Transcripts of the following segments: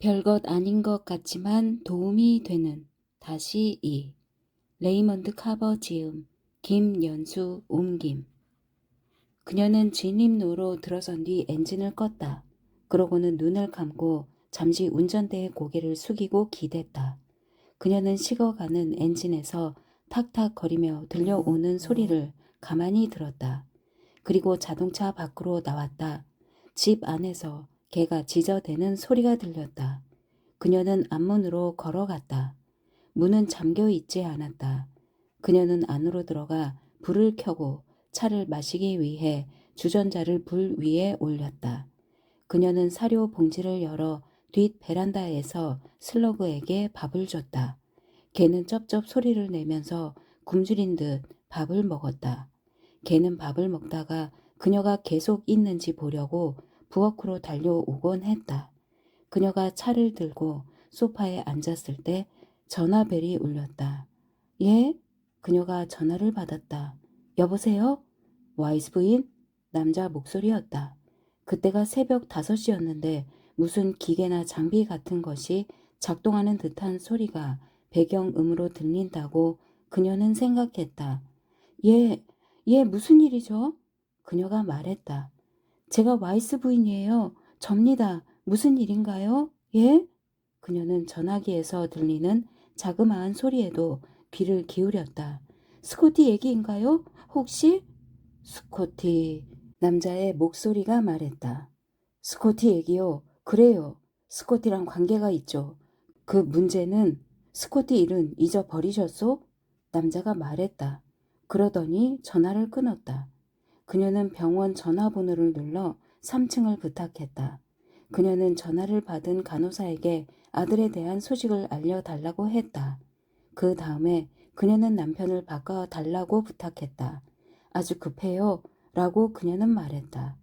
별것 아닌 것 같지만 도움이 되는 다시 레이먼드 카버 지음 김연수 옮김. 그녀는 진입로로 들어선 뒤 엔진을 껐다. 그러고는 눈을 감고 잠시 운전대에 고개를 숙이고 기댔다. 그녀는 식어가는 엔진에서 탁탁거리며 들려오는 소리를 가만히 들었다. 그리고 자동차 밖으로 나왔다. 집 안에서 개가 짖어대는 소리가 들렸다. 그녀는 앞문으로 걸어갔다. 문은 잠겨 있지 않았다. 그녀는 안으로 들어가 불을 켜고 차를 마시기 위해 주전자를 불 위에 올렸다. 그녀는 사료 봉지를 열어 뒷 베란다에서 슬러그에게 밥을 줬다. 개는 쩝쩝 소리를 내면서 굶주린 듯 밥을 먹었다. 개는 밥을 먹다가 그녀가 계속 있는지 보려고 부엌으로 달려오곤 했다. 그녀가 차를 들고 소파에 앉았을 때 전화벨이 울렸다. 예? 그녀가 전화를 받았다. 여보세요? 와이스 부인? 남자 목소리였다. 그때가 새벽 5시였는데 무슨 기계나 장비 같은 것이 작동하는 듯한 소리가 배경음으로 들린다고 그녀는 생각했다. 예, 무슨 일이죠? 그녀가 말했다. 제가 와이스 부인이에요. 접니다. 무슨 일인가요? 예? 그녀는 전화기에서 들리는 자그마한 소리에도 귀를 기울였다. 스코티 얘기인가요? 혹시? 스코티. 남자의 목소리가 말했다. 스코티 얘기요. 그래요. 스코티랑 관계가 있죠. 그 문제는 스코티 일은 잊어버리셨소? 남자가 말했다. 그러더니 전화를 끊었다. 그녀는 병원 전화번호를 눌러 3층을 부탁했다. 그녀는 전화를 받은 간호사에게 아들에 대한 소식을 알려달라고 했다. 그 다음에 그녀는 남편을 바꿔달라고 부탁했다. 아주 급해요. 라고 그녀는 말했다.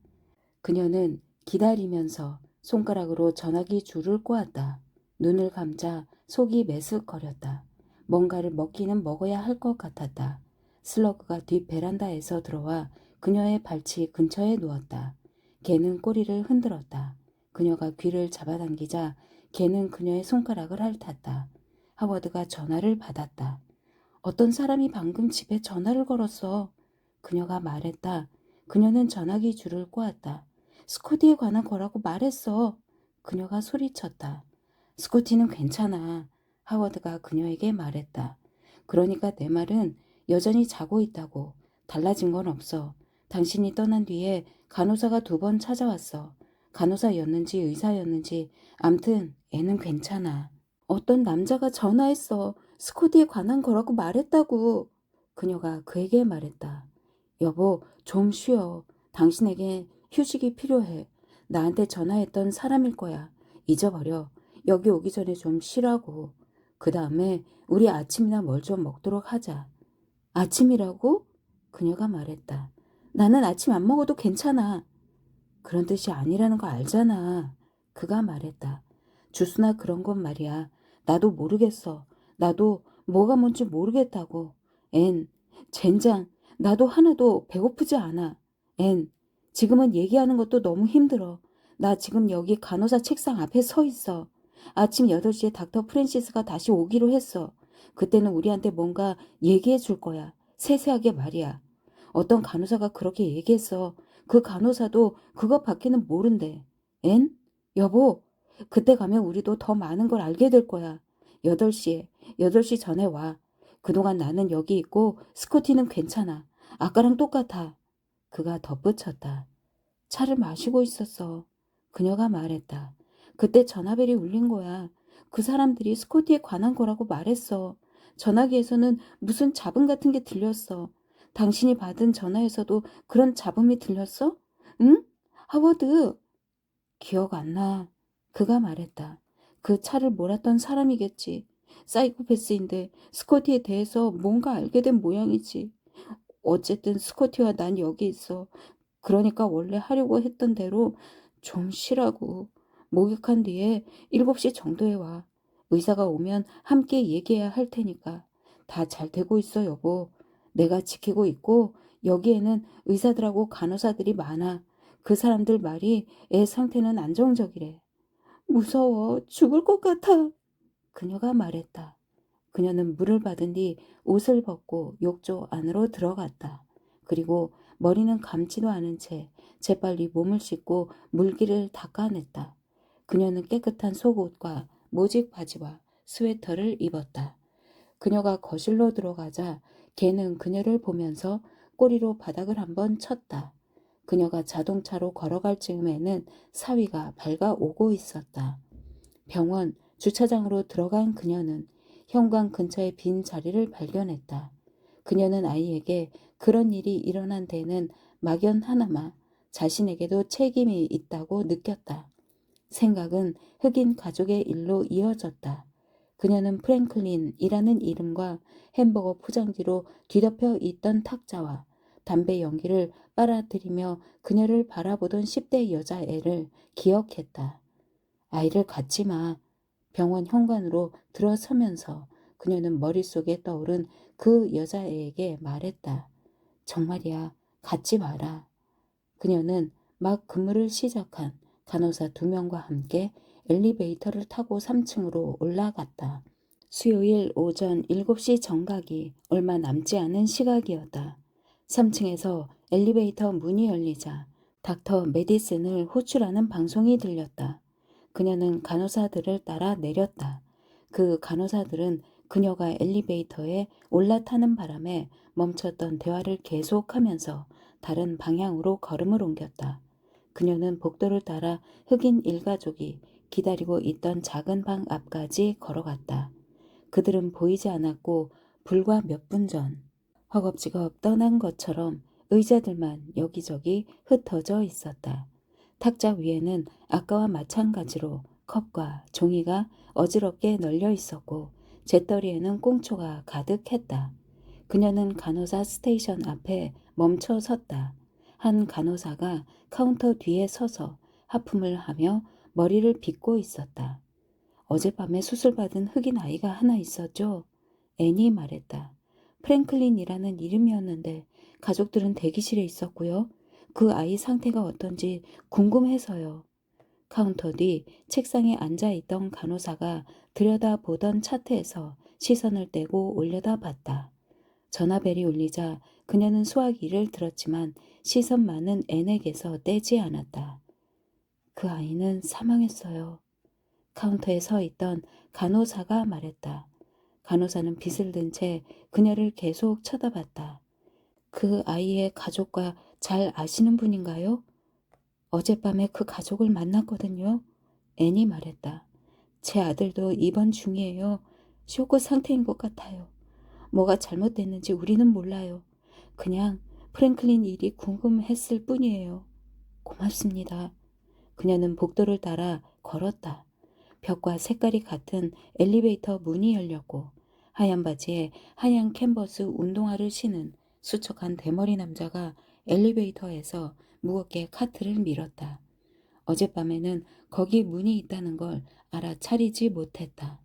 그녀는 기다리면서 손가락으로 전화기 줄을 꼬았다. 눈을 감자 속이 메슥거렸다. 뭔가를 먹기는 먹어야 할 것 같았다. 슬러그가 뒷 베란다에서 들어와 그녀의 발치 근처에 누웠다. 개는 꼬리를 흔들었다. 그녀가 귀를 잡아당기자 개는 그녀의 손가락을 핥았다. 하워드가 전화를 받았다. 어떤 사람이 방금 집에 전화를 걸었어. 그녀가 말했다. 그녀는 전화기 줄을 꼬았다. 스코티에 관한 거라고 말했어. 그녀가 소리쳤다. 스코티는 괜찮아. 하워드가 그녀에게 말했다. 그러니까 내 말은 여전히 자고 있다고. 달라진 건 없어. 당신이 떠난 뒤에 간호사가 2번 찾아왔어. 간호사였는지 의사였는지 암튼 애는 괜찮아. 어떤 남자가 전화했어. 스코티에 관한 거라고 말했다고. 그녀가 그에게 말했다. 여보, 좀 쉬어. 당신에게 휴식이 필요해. 나한테 전화했던 사람일 거야. 잊어버려. 여기 오기 전에 좀 쉬라고. 그 다음에 우리 아침이나 뭘 좀 먹도록 하자. 아침이라고? 그녀가 말했다. 나는 아침 안 먹어도 괜찮아. 그런 뜻이 아니라는 거 알잖아. 그가 말했다. 주스나 그런 건 말이야. 나도 모르겠어. 나도 뭐가 뭔지 모르겠다고. 젠장, 나도 하나도 배고프지 않아. 지금은 얘기하는 것도 너무 힘들어. 나 지금 여기 간호사 책상 앞에 서 있어. 아침 8시에 닥터 프랜시스가 다시 오기로 했어. 그때는 우리한테 뭔가 얘기해 줄 거야. 세세하게 말이야. 어떤 간호사가 그렇게 얘기했어. 그 간호사도 그것밖에는 모른대. 여보, 그때 가면 우리도 더 많은 걸 알게 될 거야. 8시 전에 와. 그동안 나는 여기 있고 스코티는 괜찮아. 아까랑 똑같아. 그가 덧붙였다. 차를 마시고 있었어. 그녀가 말했다. 그때 전화벨이 울린 거야. 그 사람들이 스코티에 관한 거라고 말했어. 전화기에서는 무슨 잡음 같은 게 들렸어. 당신이 받은 전화에서도 그런 잡음이 들렸어? 응? 하워드. 기억 안 나. 그가 말했다. 그 차를 몰았던 사람이겠지. 사이코패스인데 스코티에 대해서 뭔가 알게 된 모양이지. 어쨌든 스코티와 난 여기 있어. 그러니까 원래 하려고 했던 대로 좀 쉬라고. 목욕한 뒤에 7시 정도에 와. 의사가 오면 함께 얘기해야 할 테니까. 다 잘 되고 있어, 여보. 내가 지키고 있고 여기에는 의사들하고 간호사들이 많아. 그 사람들 말이 애 상태는 안정적이래. 무서워. 죽을 것 같아. 그녀가 말했다. 그녀는 물을 받은 뒤 옷을 벗고 욕조 안으로 들어갔다. 그리고 머리는 감지도 않은 채 재빨리 몸을 씻고 물기를 닦아냈다. 그녀는 깨끗한 속옷과 모직 바지와 스웨터를 입었다. 그녀가 거실로 들어가자 개는 그녀를 보면서 꼬리로 바닥을 한번 쳤다. 그녀가 자동차로 걸어갈 즈음에는 사위가 밝아오고 있었다. 병원 주차장으로 들어간 그녀는 현관 근처의 빈 자리를 발견했다. 그녀는 아이에게 그런 일이 일어난 데는 막연 하나마 자신에게도 책임이 있다고 느꼈다. 생각은 흑인 가족의 일로 이어졌다. 그녀는 프랭클린이라는 이름과 햄버거 포장지로 뒤덮여 있던 탁자와 담배 연기를 빨아들이며 그녀를 바라보던 10대 여자애를 기억했다. 아이를 갖지 마. 병원 현관으로 들어서면서 그녀는 머릿속에 떠오른 그 여자애에게 말했다. 정말이야, 갖지 마라. 그녀는 막 근무를 시작한 간호사 2명과 함께 엘리베이터를 타고 3층으로 올라갔다. 수요일 오전 7시 정각이 얼마 남지 않은 시각이었다. 3층에서 엘리베이터 문이 열리자 닥터 메디슨을 호출하는 방송이 들렸다. 그녀는 간호사들을 따라 내렸다. 그 간호사들은 그녀가 엘리베이터에 올라타는 바람에 멈췄던 대화를 계속하면서 다른 방향으로 걸음을 옮겼다. 그녀는 복도를 따라 흑인 일가족이 기다리고 있던 작은 방 앞까지 걸어갔다. 그들은 보이지 않았고 불과 몇 분 전 허겁지겁 떠난 것처럼 의자들만 여기저기 흩어져 있었다. 탁자 위에는 아까와 마찬가지로 컵과 종이가 어지럽게 널려 있었고 재떨이에는 꽁초가 가득했다. 그녀는 간호사 스테이션 앞에 멈춰 섰다. 한 간호사가 카운터 뒤에 서서 하품을 하며 머리를 빗고 있었다. 어젯밤에 수술받은 흑인 아이가 하나 있었죠? 애니 말했다. 프랭클린이라는 이름이었는데 가족들은 대기실에 있었고요. 그 아이 상태가 어떤지 궁금해서요. 카운터 뒤 책상에 앉아있던 간호사가 들여다보던 차트에서 시선을 떼고 올려다봤다. 전화벨이 울리자 그녀는 소화기를 들었지만 시선만은 앤에게서 떼지 않았다. 그 아이는 사망했어요. 카운터에 서 있던 간호사가 말했다. 간호사는 빗을 든 채 그녀를 계속 쳐다봤다. 그 아이의 가족과 잘 아시는 분인가요? 어젯밤에 그 가족을 만났거든요. 앤이 말했다. 제 아들도 입원 중이에요. 쇼크 상태인 것 같아요. 뭐가 잘못됐는지 우리는 몰라요. 그냥 프랭클린 일이 궁금했을 뿐이에요. 고맙습니다. 그녀는 복도를 따라 걸었다. 벽과 색깔이 같은 엘리베이터 문이 열렸고 하얀 바지에 하얀 캔버스 운동화를 신은 수척한 대머리 남자가 엘리베이터에서 무겁게 카트를 밀었다. 어젯밤에는 거기 문이 있다는 걸 알아차리지 못했다.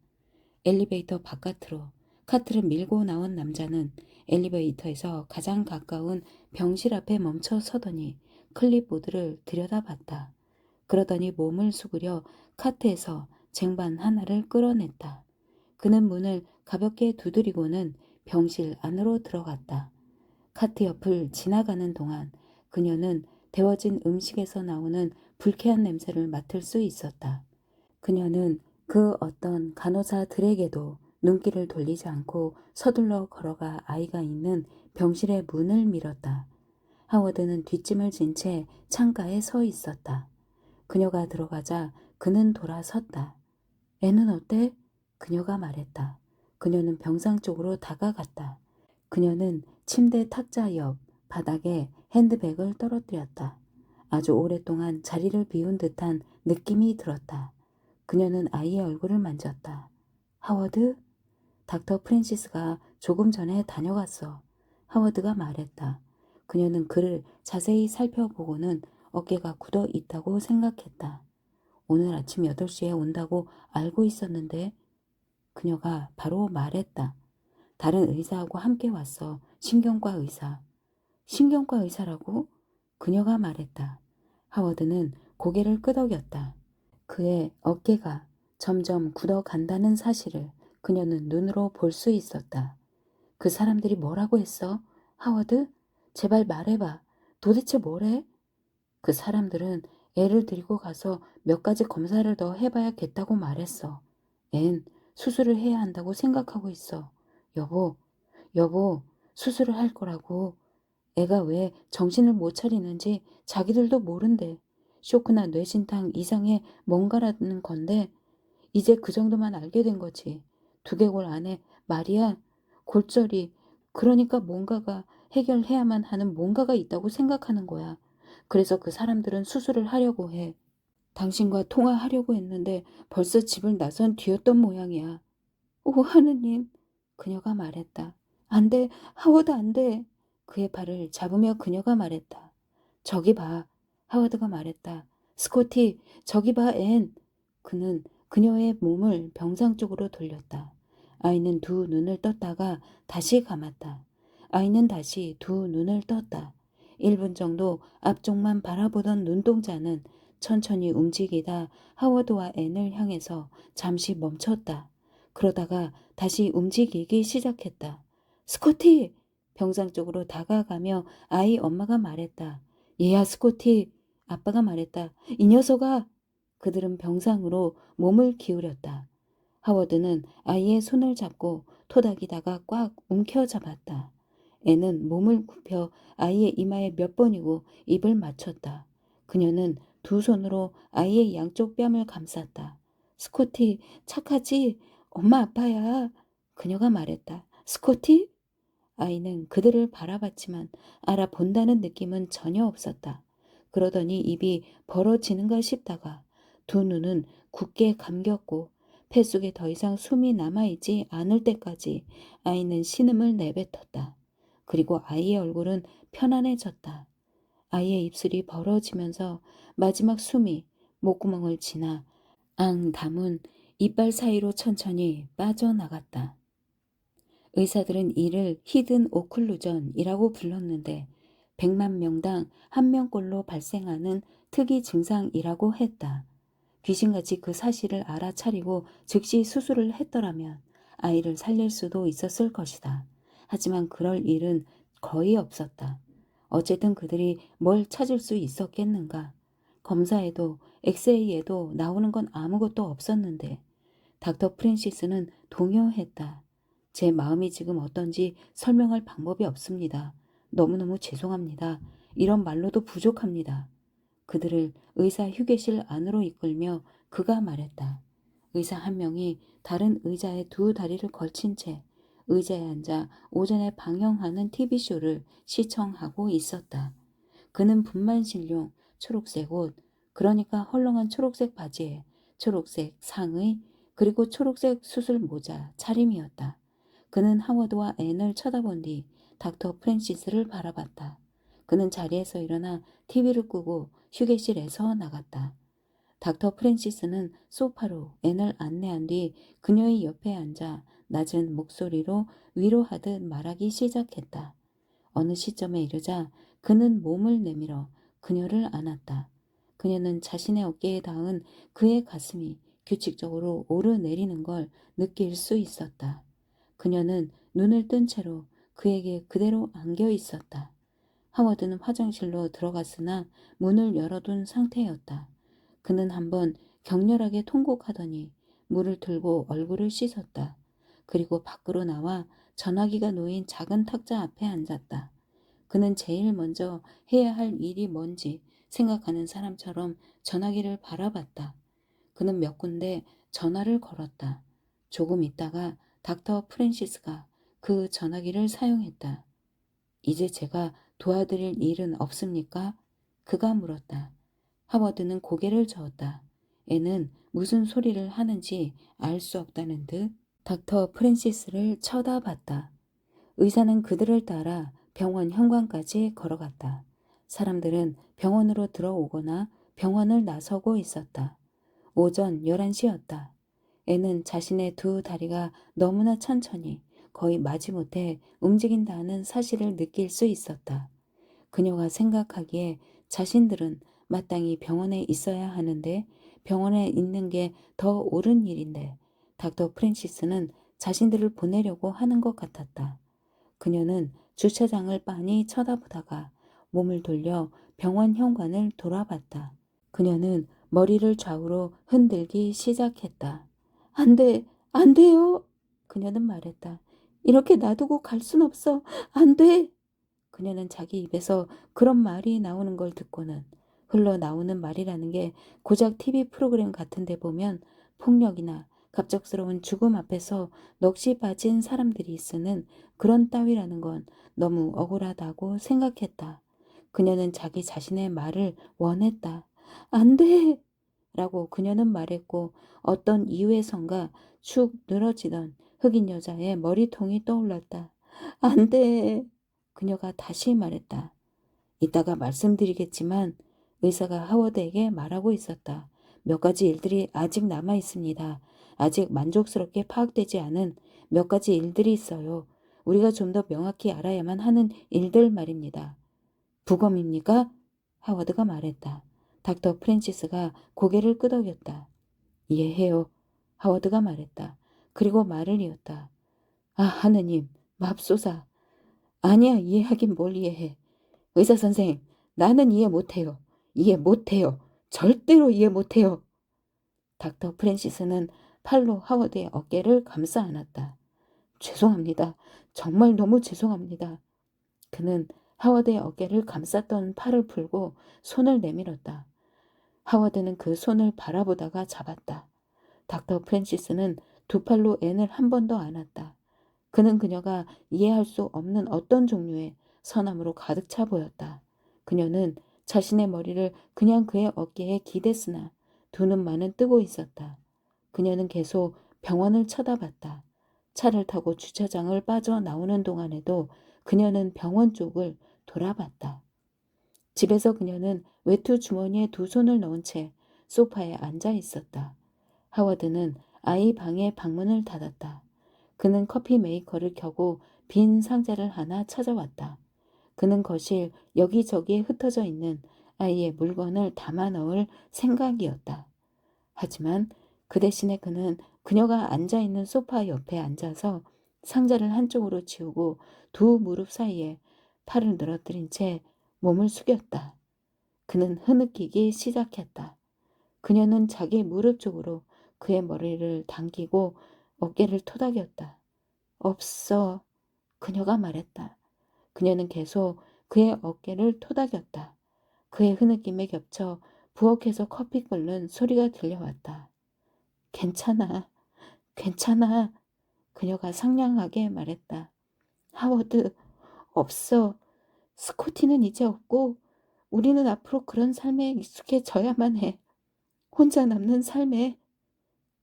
엘리베이터 바깥으로 카트를 밀고 나온 남자는 엘리베이터에서 가장 가까운 병실 앞에 멈춰 서더니 클립보드를 들여다봤다. 그러더니 몸을 수그려 카트에서 쟁반 하나를 끌어냈다. 그는 문을 가볍게 두드리고는 병실 안으로 들어갔다. 카트 옆을 지나가는 동안 그녀는 데워진 음식에서 나오는 불쾌한 냄새를 맡을 수 있었다. 그녀는 그 어떤 간호사들에게도 눈길을 돌리지 않고 서둘러 걸어가 아이가 있는 병실의 문을 밀었다. 하워드는 뒷짐을 진 채 창가에 서 있었다. 그녀가 들어가자 그는 돌아섰다. 애는 어때? 그녀가 말했다. 그녀는 병상 쪽으로 다가갔다. 그녀는 침대 탁자 옆 바닥에 핸드백을 떨어뜨렸다. 아주 오랫동안 자리를 비운 듯한 느낌이 들었다. 그녀는 아이의 얼굴을 만졌다. 하워드? 닥터 프랜시스가 조금 전에 다녀갔어. 하워드가 말했다. 그녀는 그를 자세히 살펴보고는 어깨가 굳어 있다고 생각했다. 오늘 아침 8시에 온다고 알고 있었는데 그녀가 바로 말했다. 다른 의사하고 함께 왔어. 신경과 의사. 신경과 의사라고? 그녀가 말했다. 하워드는 고개를 끄덕였다. 그의 어깨가 점점 굳어간다는 사실을 그녀는 눈으로 볼 수 있었다. 그 사람들이 뭐라고 했어? 하워드? 제발 말해봐. 도대체 뭐래? 그 사람들은 애를 데리고 가서 몇 가지 검사를 더 해봐야겠다고 말했어. 앤 수술을 해야 한다고 생각하고 있어. 여보, 여보, 수술을 할 거라고. 애가 왜 정신을 못 차리는지 자기들도 모른대. 쇼크나 뇌진탕 이상의 뭔가라는 건데 이제 그 정도만 알게 된 거지. 두개골 안에 말이야. 골절이 그러니까 뭔가가 해결해야만 하는 뭔가가 있다고 생각하는 거야. 그래서 그 사람들은 수술을 하려고 해. 당신과 통화하려고 했는데 벌써 집을 나선 뒤였던 모양이야. 오, 하느님. 그녀가 말했다. 안 돼. 하워드 안 돼. 그의 발을 잡으며 그녀가 말했다. 저기 봐. 하워드가 말했다. 스코티, 저기 봐, 앤. 그는 그녀의 몸을 병상 쪽으로 돌렸다. 아이는 두 눈을 떴다가 다시 감았다. 아이는 다시 두 눈을 떴다. 1분 정도 앞쪽만 바라보던 눈동자는 천천히 움직이다 하워드와 앤을 향해서 잠시 멈췄다. 그러다가 다시 움직이기 시작했다. 스코티! 병상 쪽으로 다가가며 아이 엄마가 말했다. 얘야 스코티! 아빠가 말했다. 이 녀석아! 그들은 병상으로 몸을 기울였다. 하워드는 아이의 손을 잡고 토닥이다가 꽉 움켜잡았다. 애는 몸을 굽혀 아이의 이마에 몇 번이고 입을 맞췄다. 그녀는 두 손으로 아이의 양쪽 뺨을 감쌌다. 스코티, 착하지? 엄마 아빠야. 그녀가 말했다. 스코티? 아이는 그들을 바라봤지만 알아본다는 느낌은 전혀 없었다. 그러더니 입이 벌어지는가 싶다가 두 눈은 굳게 감겼고 폐 속에 더 이상 숨이 남아있지 않을 때까지 아이는 신음을 내뱉었다. 그리고 아이의 얼굴은 편안해졌다. 아이의 입술이 벌어지면서 마지막 숨이 목구멍을 지나 앙 담은 이빨 사이로 천천히 빠져나갔다. 의사들은 이를 히든 오클루전이라고 불렀는데 100만 명당 1명꼴로 발생하는 특이 증상이라고 했다. 귀신같이 그 사실을 알아차리고 즉시 수술을 했더라면 아이를 살릴 수도 있었을 것이다. 하지만 그럴 일은 거의 없었다. 어쨌든 그들이 뭘 찾을 수 있었겠는가. 검사에도 엑스레이에도 나오는 건 아무것도 없었는데 닥터 프랜시스는 동요했다. 제 마음이 지금 어떤지 설명할 방법이 없습니다. 너무너무 죄송합니다. 이런 말로도 부족합니다. 그들을 의사 휴게실 안으로 이끌며 그가 말했다. 의사 한 명이 다른 의자에 두 다리를 걸친 채 의자에 앉아 오전에 방영하는 TV쇼를 시청하고 있었다. 그는 분만실용 초록색 옷, 그러니까 헐렁한 초록색 바지에 초록색 상의, 그리고 초록색 수술 모자 차림이었다. 그는 하워드와 앤을 쳐다본 뒤 닥터 프랜시스를 바라봤다. 그는 자리에서 일어나 TV를 끄고 휴게실에서 나갔다. 닥터 프랜시스는 소파로 앤을 안내한 뒤 그녀의 옆에 앉아 낮은 목소리로 위로하듯 말하기 시작했다. 어느 시점에 이르자 그는 몸을 내밀어 그녀를 안았다. 그녀는 자신의 어깨에 닿은 그의 가슴이 규칙적으로 오르내리는 걸 느낄 수 있었다. 그녀는 눈을 뜬 채로 그에게 그대로 안겨 있었다. 하워드는 화장실로 들어갔으나 문을 열어둔 상태였다. 그는 한번 격렬하게 통곡하더니 물을 들고 얼굴을 씻었다. 그리고 밖으로 나와 전화기가 놓인 작은 탁자 앞에 앉았다. 그는 제일 먼저 해야 할 일이 뭔지 생각하는 사람처럼 전화기를 바라봤다. 그는 몇 군데 전화를 걸었다. 조금 있다가 닥터 프랜시스가 그 전화기를 사용했다. 이제 제가 도와드릴 일은 없습니까? 그가 물었다. 하워드는 고개를 저었다. 애는 무슨 소리를 하는지 알 수 없다는 듯 닥터 프랜시스를 쳐다봤다. 의사는 그들을 따라 병원 현관까지 걸어갔다. 사람들은 병원으로 들어오거나 병원을 나서고 있었다. 오전 11시였다. 애는 자신의 두 다리가 너무나 천천히 거의 마지못해 움직인다는 사실을 느낄 수 있었다. 그녀가 생각하기에 자신들은 마땅히 병원에 있어야 하는데 병원에 있는 게 더 옳은 일인데 닥터 프랜시스는 자신들을 보내려고 하는 것 같았다. 그녀는 주차장을 빤히 쳐다보다가 몸을 돌려 병원 현관을 돌아봤다. 그녀는 머리를 좌우로 흔들기 시작했다. 안 돼, 안 돼요. 그녀는 말했다. 이렇게 놔두고 갈 순 없어. 안 돼. 그녀는 자기 입에서 그런 말이 나오는 걸 듣고는 흘러나오는 말이라는 게 고작 TV 프로그램 같은데 보면 폭력이나 갑작스러운 죽음 앞에서 넋이 빠진 사람들이 쓰는 그런 따위라는 건 너무 억울하다고 생각했다. 그녀는 자기 자신의 말을 원했다. 안 돼! 라고 그녀는 말했고 어떤 이유에선가 축 늘어지던 흑인 여자의 머리통이 떠올랐다. 안 돼! 그녀가 다시 말했다. 이따가 말씀드리겠지만 의사가 하워드에게 말하고 있었다. 몇 가지 일들이 아직 남아 있습니다. 아직 만족스럽게 파악되지 않은 몇 가지 일들이 있어요. 우리가 좀 더 명확히 알아야만 하는 일들 말입니다. 부검입니까? 하워드가 말했다. 닥터 프랜시스가 고개를 끄덕였다. 이해해요. 하워드가 말했다. 그리고 말을 이었다. 아, 하느님, 맙소사. 아니야, 이해하긴 뭘 이해해. 의사 선생, 나는 이해 못해요. 이해 못해요. 절대로 이해 못해요. 닥터 프랜시스는 팔로 하워드의 어깨를 감싸 안았다. 죄송합니다. 정말 너무 죄송합니다. 그는 하워드의 어깨를 감쌌던 팔을 풀고 손을 내밀었다. 하워드는 그 손을 바라보다가 잡았다. 닥터 프랜시스는 두 팔로 앤을 한 번 더 안았다. 그는 그녀가 이해할 수 없는 어떤 종류의 선함으로 가득 차 보였다. 그녀는 자신의 머리를 그냥 그의 어깨에 기댔으나 두 눈만은 뜨고 있었다. 그녀는 계속 병원을 쳐다봤다. 차를 타고 주차장을 빠져나오는 동안에도 그녀는 병원 쪽을 돌아봤다. 집에서 그녀는 외투 주머니에 두 손을 넣은 채 소파에 앉아 있었다. 하워드는 아이 방의 방문을 닫았다. 그는 커피 메이커를 켜고 빈 상자를 하나 찾아왔다. 그는 거실 여기저기에 흩어져 있는 아이의 물건을 담아 넣을 생각이었다. 하지만 그 대신에 그는 그녀가 앉아있는 소파 옆에 앉아서 상자를 한쪽으로 치우고 두 무릎 사이에 팔을 늘어뜨린 채 몸을 숙였다. 그는 흐느끼기 시작했다. 그녀는 자기 무릎 쪽으로 그의 머리를 당기고 어깨를 토닥였다. 없어. 그녀가 말했다. 그녀는 계속 그의 어깨를 토닥였다. 그의 흐느낌에 겹쳐 부엌에서 커피 끓는 소리가 들려왔다. 괜찮아. 괜찮아. 그녀가 상냥하게 말했다. 하워드, 없어. 스코티는 이제 없고 우리는 앞으로 그런 삶에 익숙해져야만 해. 혼자 남는 삶에.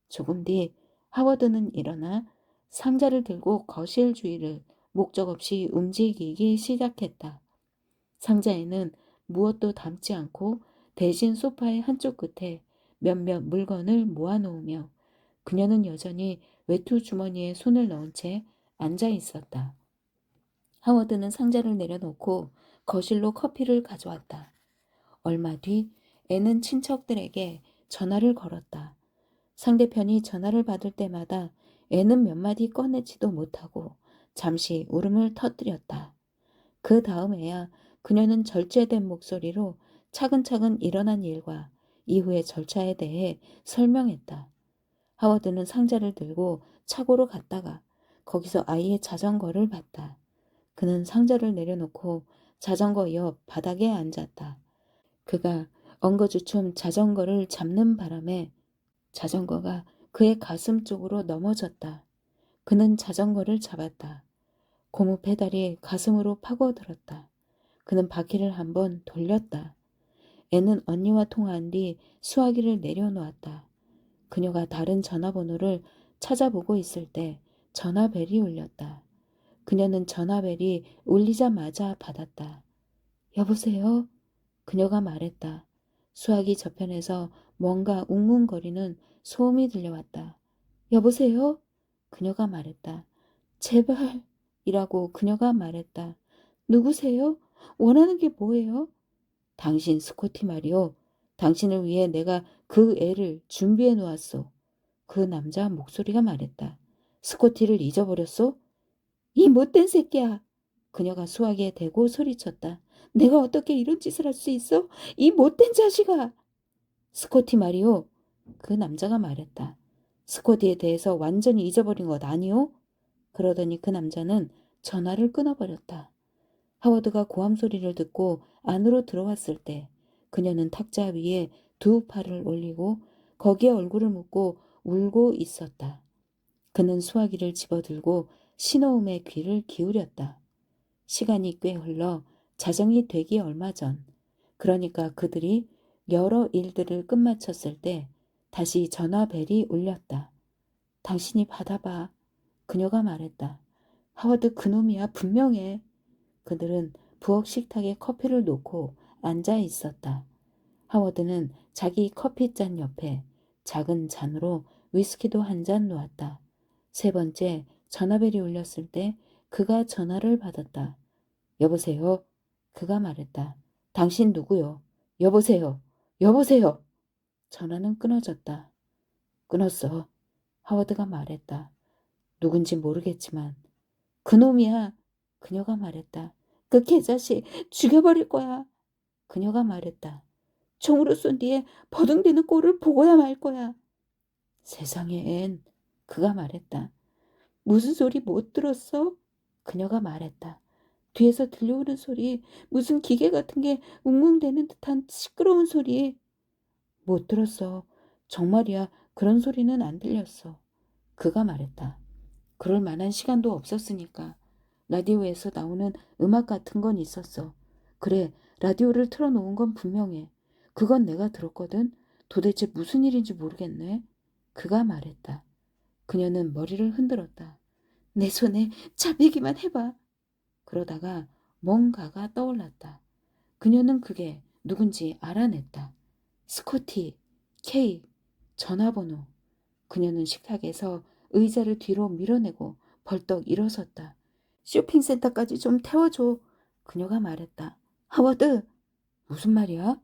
조금 뒤 하워드는 일어나 상자를 들고 거실 주위를 목적 없이 움직이기 시작했다. 상자에는 무엇도 담지 않고 대신 소파의 한쪽 끝에 몇몇 물건을 모아놓으며 그녀는 여전히 외투 주머니에 손을 넣은 채 앉아 있었다. 하워드는 상자를 내려놓고 거실로 커피를 가져왔다. 얼마 뒤 애는 친척들에게 전화를 걸었다. 상대편이 전화를 받을 때마다 애는 몇 마디 꺼내지도 못하고 잠시 울음을 터뜨렸다. 그 다음에야 그녀는 절제된 목소리로 차근차근 일어난 일과 이후의 절차에 대해 설명했다. 하워드는 상자를 들고 차고로 갔다가 거기서 아이의 자전거를 봤다. 그는 상자를 내려놓고 자전거 옆 바닥에 앉았다. 그가 엉거주춤 자전거를 잡는 바람에 자전거가 그의 가슴 쪽으로 넘어졌다. 그는 자전거를 잡았다. 고무 페달이 가슴으로 파고들었다. 그는 바퀴를 한번 돌렸다. 애는 언니와 통화한 뒤 수화기를 내려놓았다. 그녀가 다른 전화번호를 찾아보고 있을 때 전화벨이 울렸다. 그녀는 전화벨이 울리자마자 받았다. 여보세요? 그녀가 말했다. 수화기 저편에서 뭔가 웅웅거리는 소음이 들려왔다. 여보세요? 그녀가 말했다. 제발 이라고 그녀가 말했다. 누구세요? 원하는 게 뭐예요? 당신 스코티 말이오. 당신을 위해 내가 그 애를 준비해 놓았소. 그 남자 목소리가 말했다. 스코티를 잊어버렸소? 이 못된 새끼야. 그녀가 수화기에 대고 소리쳤다. 내가 어떻게 이런 짓을 할 수 있어? 이 못된 자식아. 스코티 말이오. 그 남자가 말했다. 스코티에 대해서 완전히 잊어버린 것 아니오? 그러더니 그 남자는 전화를 끊어버렸다. 하워드가 고함 소리를 듣고 안으로 들어왔을 때 그녀는 탁자 위에 두 팔을 올리고 거기에 얼굴을 묻고 울고 있었다. 그는 수화기를 집어들고 신호음에 귀를 기울였다. 시간이 꽤 흘러 자정이 되기 얼마 전, 그러니까 그들이 여러 일들을 끝마쳤을 때 다시 전화벨이 울렸다. 당신이 받아봐. 그녀가 말했다. 하워드 그놈이야 분명해. 그들은 부엌 식탁에 커피를 놓고 앉아 있었다. 하워드는 자기 커피잔 옆에 작은 잔으로 위스키도 한 잔 놓았다. 세 번째 전화벨이 울렸을 때 그가 전화를 받았다. 여보세요? 그가 말했다. 당신 누구요? 여보세요? 여보세요? 전화는 끊어졌다. 끊었어. 하워드가 말했다. 누군지 모르겠지만 그놈이야. 그녀가 말했다. 그 개자식 죽여버릴 거야. 그녀가 말했다. 총으로 쏜 뒤에 버둥대는 꼴을 보고야 말 거야. 세상에 앤. 그가 말했다. 무슨 소리 못 들었어? 그녀가 말했다. 뒤에서 들려오는 소리, 무슨 기계 같은 게 웅웅대는 듯한 시끄러운 소리. 못 들었어. 정말이야. 그런 소리는 안 들렸어. 그가 말했다. 그럴 만한 시간도 없었으니까. 라디오에서 나오는 음악 같은 건 있었어. 그래, 라디오를 틀어놓은 건 분명해. 그건 내가 들었거든. 도대체 무슨 일인지 모르겠네. 그가 말했다. 그녀는 머리를 흔들었다. 내 손에 잡히기만 해봐. 그러다가 뭔가가 떠올랐다. 그녀는 그게 누군지 알아냈다. 스코티, 케이, 전화번호. 그녀는 식탁에서 의자를 뒤로 밀어내고 벌떡 일어섰다. 쇼핑센터까지 좀 태워줘. 그녀가 말했다. 하워드, 무슨 말이야?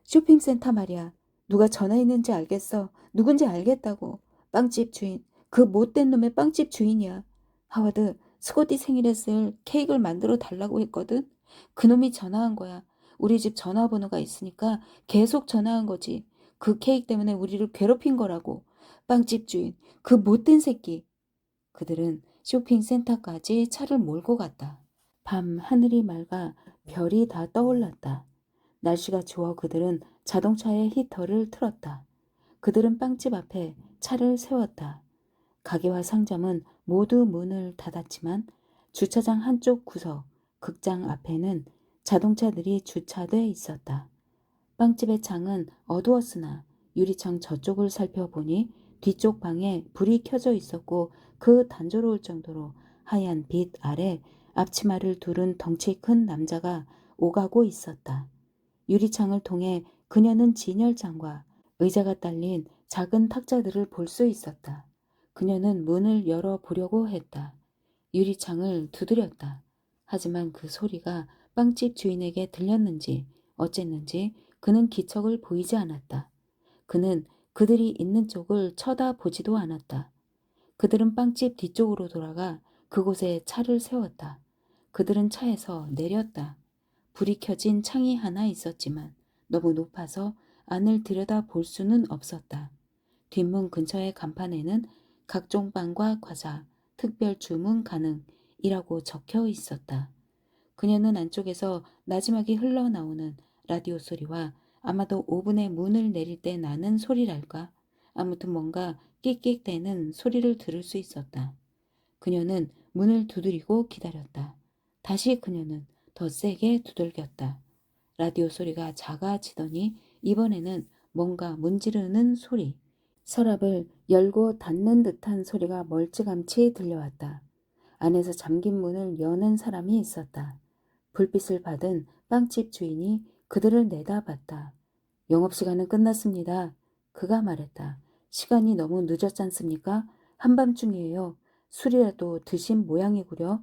쇼핑센터 말이야. 누가 전화했는지 알겠어. 누군지 알겠다고. 빵집 주인. 그 못된 놈의 빵집 주인이야. 하워드, 스코티 생일에 쓸 케이크를 만들어 달라고 했거든. 그놈이 전화한 거야. 우리 집 전화번호가 있으니까 계속 전화한 거지. 그 케이크 때문에 우리를 괴롭힌 거라고. 빵집 주인. 그 못된 새끼. 그들은 쇼핑센터까지 차를 몰고 갔다. 밤 하늘이 맑아 별이 다 떠올랐다. 날씨가 좋아 그들은 자동차의 히터를 틀었다. 그들은 빵집 앞에 차를 세웠다. 가게와 상점은 모두 문을 닫았지만 주차장 한쪽 구석, 극장 앞에는 자동차들이 주차돼 있었다. 빵집의 창은 어두웠으나 유리창 저쪽을 살펴보니 뒤쪽 방에 불이 켜져 있었고 그 단조로울 정도로 하얀 빛 아래 앞치마를 두른 덩치 큰 남자가 오가고 있었다. 유리창을 통해 그녀는 진열장과 의자가 딸린 작은 탁자들을 볼 수 있었다. 그녀는 문을 열어보려고 했다. 유리창을 두드렸다. 하지만 그 소리가 빵집 주인에게 들렸는지 어쨌는지 그는 기척을 보이지 않았다. 그는 그들이 있는 쪽을 쳐다보지도 않았다. 그들은 빵집 뒤쪽으로 돌아가 그곳에 차를 세웠다. 그들은 차에서 내렸다. 불이 켜진 창이 하나 있었지만 너무 높아서 안을 들여다볼 수는 없었다. 뒷문 근처의 간판에는 각종 빵과 과자, 특별 주문 가능이라고 적혀 있었다. 그녀는 안쪽에서 나지막이 흘러나오는 라디오 소리와 아마도 오븐의 문을 내릴 때 나는 소리랄까? 아무튼 뭔가 끽끽대는 소리를 들을 수 있었다. 그녀는 문을 두드리고 기다렸다. 다시 그녀는 더 세게 두들겼다. 라디오 소리가 작아지더니 이번에는 뭔가 문지르는 소리, 서랍을 열고 닫는 듯한 소리가 멀찌감치 들려왔다. 안에서 잠긴 문을 여는 사람이 있었다. 불빛을 받은 빵집 주인이 그들을 내다봤다. 영업시간은 끝났습니다. 그가 말했다. 시간이 너무 늦었지 않습니까? 한밤중이에요. 술이라도 드신 모양이구려.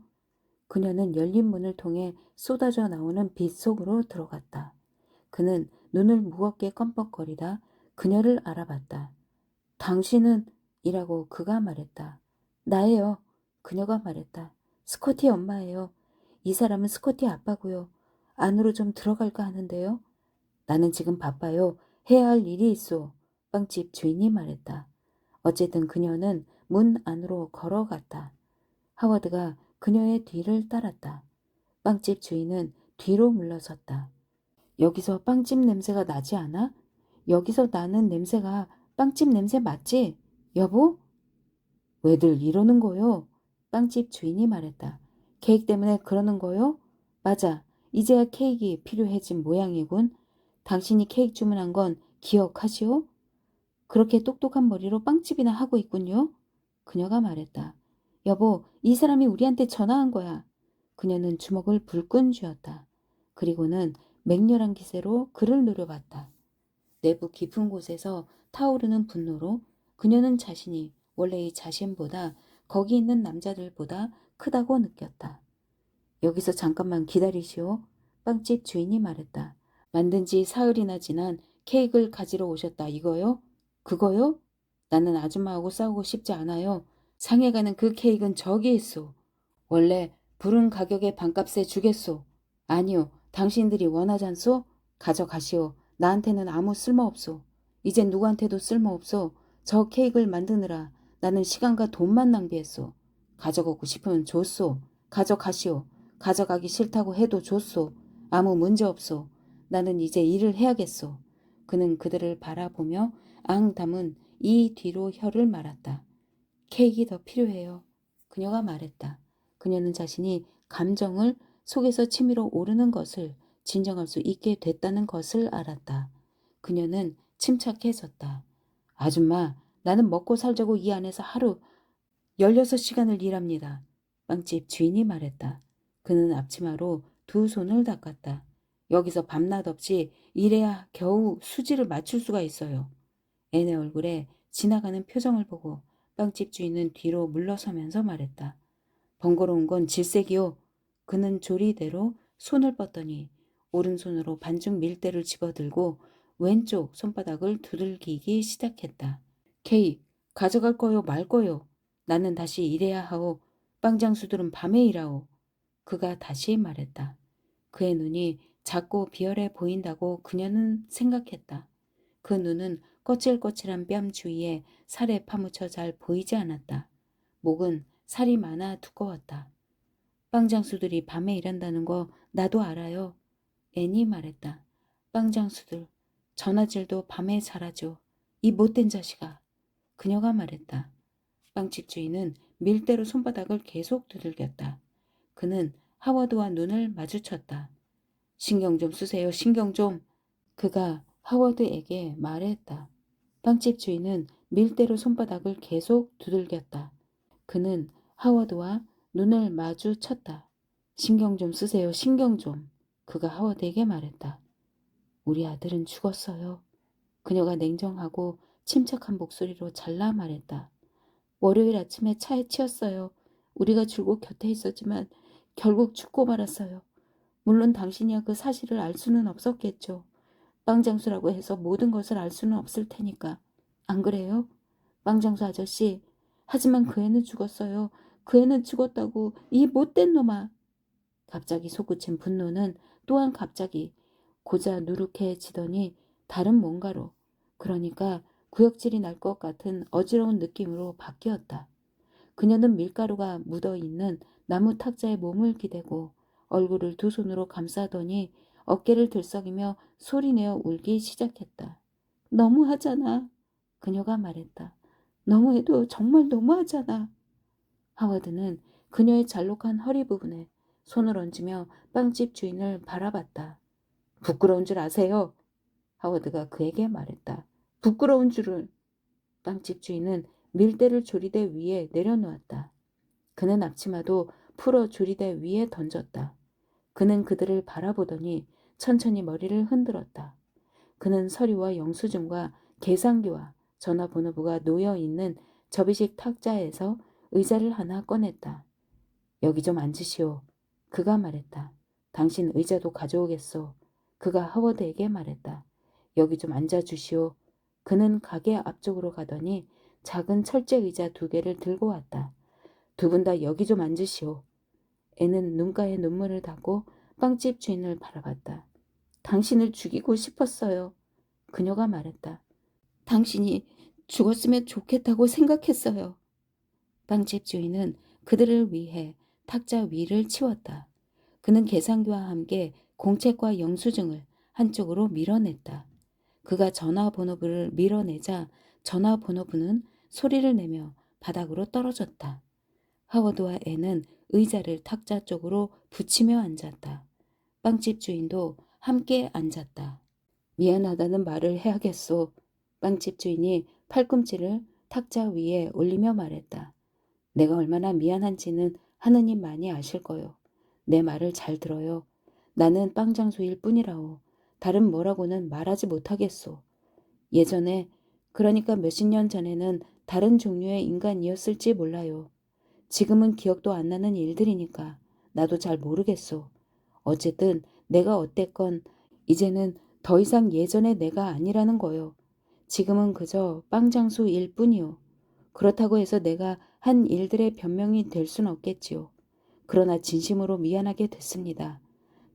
그녀는 열린 문을 통해 쏟아져 나오는 빛 속으로 들어갔다. 그는 눈을 무겁게 껌뻑거리다 그녀를 알아봤다. 당신은? 이라고 그가 말했다. 나예요. 그녀가 말했다. 스코티 엄마예요. 이 사람은 스코티 아빠고요. 안으로 좀 들어갈까 하는데요. 나는 지금 바빠요. 해야 할 일이 있어. 빵집 주인이 말했다. 어쨌든 그녀는 문 안으로 걸어갔다. 하워드가 그녀의 뒤를 따랐다. 빵집 주인은 뒤로 물러섰다. 여기서 빵집 냄새가 나지 않아? 여기서 나는 냄새가 빵집 냄새 맞지? 여보? 왜들 이러는 거요? 빵집 주인이 말했다. 케이크 때문에 그러는 거요? 맞아. 이제야 케이크 필요해진 모양이군. 당신이 케이크 주문한 건 기억하시오? 그렇게 똑똑한 머리로 빵집이나 하고 있군요. 그녀가 말했다. 여보, 이 사람이 우리한테 전화한 거야. 그녀는 주먹을 불끈 쥐었다. 그리고는 맹렬한 기세로 그를 노려봤다. 내부 깊은 곳에서 타오르는 분노로 그녀는 자신이 원래의 자신보다 거기 있는 남자들보다 크다고 느꼈다. 여기서 잠깐만 기다리시오. 빵집 주인이 말했다. 만든 지 사흘이나 지난 케이크를 가지러 오셨다 이거요? 그거요? 나는 아줌마하고 싸우고 싶지 않아요. 상해가는 그 케이크는 저기 있소. 원래 부른 가격의 반값에 주겠소. 아니요. 당신들이 원하잖소? 가져가시오. 나한테는 아무 쓸모없소. 이젠 누구한테도 쓸모없소. 저 케이크를 만드느라 나는 시간과 돈만 낭비했소. 가져가고 싶으면 줬소. 가져가시오. 가져가기 싫다고 해도 줬소. 아무 문제 없소. 나는 이제 일을 해야겠소. 그는 그들을 바라보며 앙 담은 이 뒤로 혀를 말았다. 케이크 더 필요해요. 그녀가 말했다. 그녀는 자신이 감정을 속에서 치밀어 오르는 것을 진정할 수 있게 됐다는 것을 알았다. 그녀는 침착해졌다. 아줌마, 나는 먹고 살자고 이 안에서 하루 16시간을 일합니다. 빵집 주인이 말했다. 그는 앞치마로 두 손을 닦았다. 여기서 밤낮 없이 일해야 겨우 수지를 맞출 수가 있어요. 애네 얼굴에 지나가는 표정을 보고 빵집 주인은 뒤로 물러서면서 말했다. 번거로운 건 질색이요. 그는 조리대로 손을 뻗더니 오른손으로 반죽 밀대를 집어들고 왼쪽 손바닥을 두들기기 시작했다. 케이, 가져갈 거요 말 거요. 나는 다시 일해야 하오. 빵장수들은 밤에 일하오. 그가 다시 말했다. 그의 눈이 작고 비열해 보인다고 그녀는 생각했다. 그 눈은 거칠거칠한 뺨 주위에 살에 파묻혀 잘 보이지 않았다. 목은 살이 많아 두꺼웠다. 빵장수들이 밤에 일한다는 거 나도 알아요. 앤이 말했다. 빵장수들, 전화질도 밤에 잘하죠. 이 못된 자식아. 그녀가 말했다. 빵집 주인은 밀대로 손바닥을 계속 두들겼다. 그는 하워드와 눈을 마주쳤다. 신경 좀 쓰세요. 신경 좀. 그가 하워드에게 말했다. 빵집 주인은 밀대로 손바닥을 계속 두들겼다. 그는 하워드와 눈을 마주쳤다. 신경 좀 쓰세요. 신경 좀. 그가 하워드에게 말했다. 우리 아들은 죽었어요. 그녀가 냉정하고 침착한 목소리로 잘라 말했다. 월요일 아침에 차에 치였어요. 우리가 줄곧 곁에 있었지만 결국 죽고 말았어요. 물론 당신이야 그 사실을 알 수는 없었겠죠. 빵장수라고 해서 모든 것을 알 수는 없을 테니까. 안 그래요? 빵장수 아저씨. 하지만 그 애는 죽었어요. 그 애는 죽었다고 이 못된 놈아. 갑자기 솟구친 분노는 또한 갑자기 고자 누룩해지더니 다른 뭔가로, 그러니까 구역질이 날 것 같은 어지러운 느낌으로 바뀌었다. 그녀는 밀가루가 묻어있는 나무 탁자에 몸을 기대고 얼굴을 두 손으로 감싸더니 어깨를 들썩이며 소리내어 울기 시작했다. 너무하잖아. 그녀가 말했다. 너무해도 정말 너무하잖아. 하워드는 그녀의 잘록한 허리 부분에 손을 얹으며 빵집 주인을 바라봤다. 부끄러운 줄 아세요? 하워드가 그에게 말했다. 부끄러운 줄을. 빵집 주인은 밀대를 조리대 위에 내려놓았다. 그는 앞치마도 풀어 조리대 위에 던졌다. 그는 그들을 바라보더니 천천히 머리를 흔들었다. 그는 서류와 영수증과 계산기와 전화번호부가 놓여있는 접이식 탁자에서 의자를 하나 꺼냈다. 여기 좀 앉으시오. 그가 말했다. 당신 의자도 가져오겠소. 그가 하워드에게 말했다. 여기 좀 앉아주시오. 그는 가게 앞쪽으로 가더니 작은 철제 의자 2개를 들고 왔다. 두 분 다 여기 좀 앉으시오. 애는 눈가에 눈물을 닦고 빵집 주인을 바라봤다. 당신을 죽이고 싶었어요. 그녀가 말했다. 당신이 죽었으면 좋겠다고 생각했어요. 빵집 주인은 그들을 위해 탁자 위를 치웠다. 그는 계산기와 함께 공책과 영수증을 한쪽으로 밀어냈다. 그가 전화번호부를 밀어내자 전화번호부는 소리를 내며 바닥으로 떨어졌다. 하워드와 앤은 의자를 탁자 쪽으로 붙이며 앉았다. 빵집 주인도 함께 앉았다. 미안하다는 말을 해야겠소. 빵집 주인이 팔꿈치를 탁자 위에 올리며 말했다. 내가 얼마나 미안한지는 하느님만이 아실 거요. 내 말을 잘 들어요. 나는 빵장수일 뿐이라오. 다른 뭐라고는 말하지 못하겠소. 예전에, 그러니까 몇십 년 전에는 다른 종류의 인간이었을지 몰라요. 지금은 기억도 안 나는 일들이니까 나도 잘 모르겠소. 어쨌든 내가 어땠건 이제는 더 이상 예전의 내가 아니라는 거요. 지금은 그저 빵장수일 뿐이요. 그렇다고 해서 내가 한 일들의 변명이 될 순 없겠지요. 그러나 진심으로 미안하게 됐습니다.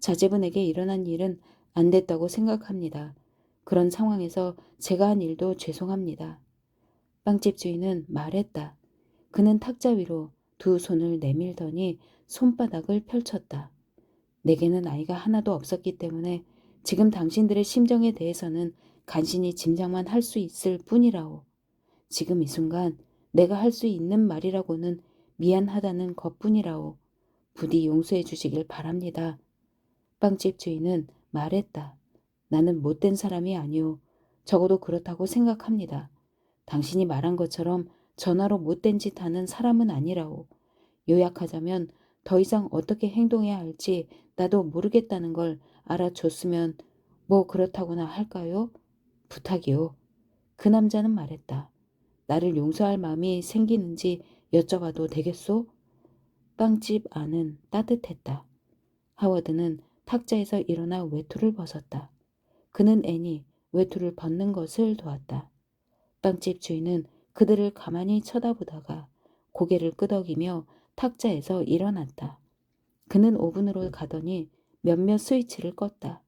자제분에게 일어난 일은 안 됐다고 생각합니다. 그런 상황에서 제가 한 일도 죄송합니다. 빵집 주인은 말했다. 그는 탁자 위로 2손을 내밀더니 손바닥을 펼쳤다. 내게는 아이가 하나도 없었기 때문에 지금 당신들의 심정에 대해서는 간신히 짐작만 할 수 있을 뿐이라오. 지금 이 순간 내가 할 수 있는 말이라고는 미안하다는 것뿐이라오. 부디 용서해 주시길 바랍니다. 빵집 주인은 말했다. 나는 못된 사람이 아니오. 적어도 그렇다고 생각합니다. 당신이 말한 것처럼 전화로 못된 짓 하는 사람은 아니라오. 요약하자면 더 이상 어떻게 행동해야 할지 나도 모르겠다는 걸 알아줬으면 뭐 그렇다고나 할까요? 부탁이요. 그 남자는 말했다. 나를 용서할 마음이 생기는지 여쭤봐도 되겠소? 빵집 안은 따뜻했다. 하워드는 탁자에서 일어나 외투를 벗었다. 그는 앤이 외투를 벗는 것을 도왔다. 빵집 주인은 그들을 가만히 쳐다보다가 고개를 끄덕이며 탁자에서 일어났다. 그는 오븐으로 가더니 몇몇 스위치를 껐다.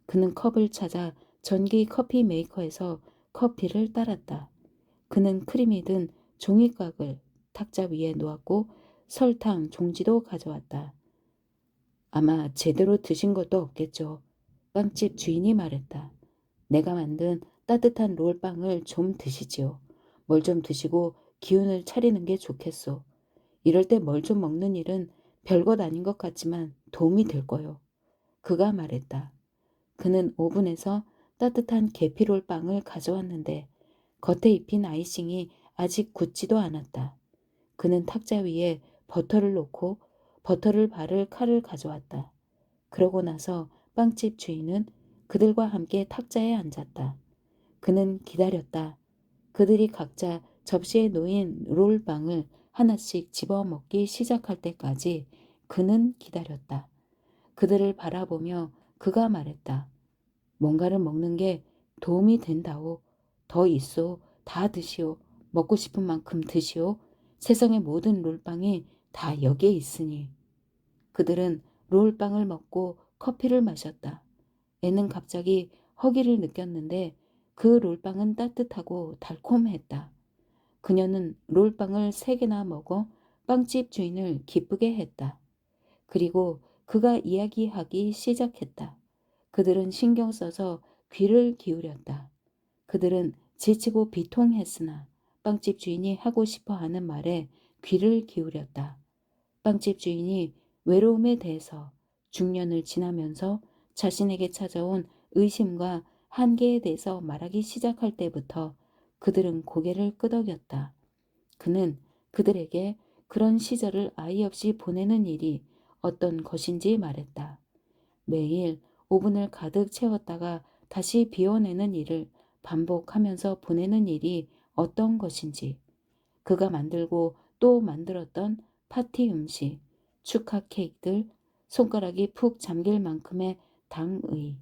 그는 컵을 찾아 전기 커피 메이커에서 커피를 따랐다. 그는 크림이 든 종이깍을 탁자 위에 놓았고 설탕 종지도 가져왔다. 아마 제대로 드신 것도 없겠죠. 빵집 주인이 말했다. 내가 만든 따뜻한 롤빵을 좀 드시지요. 뭘 좀 드시고 기운을 차리는 게 좋겠소. 이럴 때 뭘 좀 먹는 일은 별것 아닌 것 같지만 도움이 될 거요. 그가 말했다. 그는 오븐에서 따뜻한 계피롤빵을 가져왔는데 겉에 입힌 아이싱이 아직 굳지도 않았다. 그는 탁자 위에 버터를 놓고 버터를 바를 칼을 가져왔다. 그러고 나서 빵집 주인은 그들과 함께 탁자에 앉았다. 그는 기다렸다. 그들이 각자 접시에 놓인 롤빵을 하나씩 집어먹기 시작할 때까지 그는 기다렸다. 그들을 바라보며 그가 말했다. 뭔가를 먹는 게 도움이 된다오. 더 있소. 다 드시오. 먹고 싶은 만큼 드시오. 세상의 모든 롤빵이 다 여기에 있으니. 그들은 롤빵을 먹고 커피를 마셨다. 애는 갑자기 허기를 느꼈는데 그 롤빵은 따뜻하고 달콤했다. 그녀는 롤빵을 3개나 먹어 빵집 주인을 기쁘게 했다. 그리고 그가 이야기하기 시작했다. 그들은 신경 써서 귀를 기울였다. 그들은 지치고 비통했으나 빵집 주인이 하고 싶어 하는 말에 귀를 기울였다. 빵집 주인이 외로움에 대해서 중년을 지나면서 자신에게 찾아온 의심과 한계에 대해서 말하기 시작할 때부터 그들은 고개를 끄덕였다. 그는 그들에게 그런 시절을 아이 없이 보내는 일이 어떤 것인지 말했다. 매일 오븐을 가득 채웠다가 다시 비워내는 일을 반복하면서 보내는 일이 어떤 것인지, 그가 만들고 또 만들었던 파티 음식, 축하 케이크들, 손가락이 푹 잠길 만큼의 당의,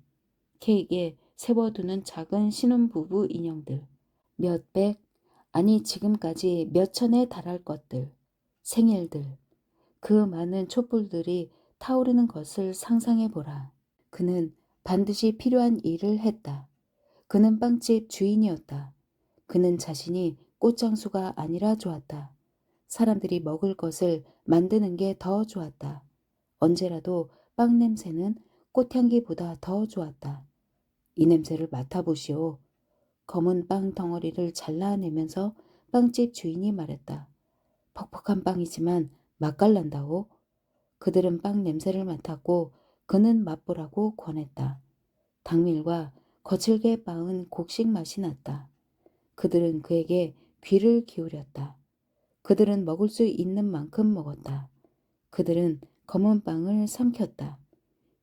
케이크에 세워두는 작은 신혼부부 인형들, 몇백, 아니 지금까지 몇천에 달할 것들, 생일들, 그 많은 촛불들이 타오르는 것을 상상해 보라. 그는 반드시 필요한 일을 했다. 그는 빵집 주인이었다. 그는 자신이 꽃장수가 아니라 좋았다. 사람들이 먹을 것을 만드는 게 더 좋았다. 언제라도 빵 냄새는 꽃향기보다 더 좋았다. 이 냄새를 맡아보시오. 검은 빵 덩어리를 잘라내면서 빵집 주인이 말했다. 퍽퍽한 빵이지만 맛깔난다오. 그들은 빵 냄새를 맡았고 그는 맛보라고 권했다. 당밀과 거칠게 빻은 곡식 맛이 났다. 그들은 그에게 귀를 기울였다. 그들은 먹을 수 있는 만큼 먹었다. 그들은 검은 빵을 삼켰다.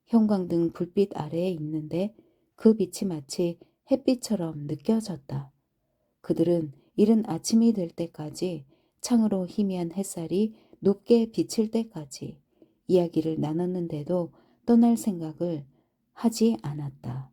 형광등 불빛 아래에 있는데 그 빛이 마치 햇빛처럼 느껴졌다. 그들은 이른 아침이 될 때까지, 창으로 희미한 햇살이 높게 비칠 때까지 이야기를 나눴는데도 떠날 생각을 하지 않았다.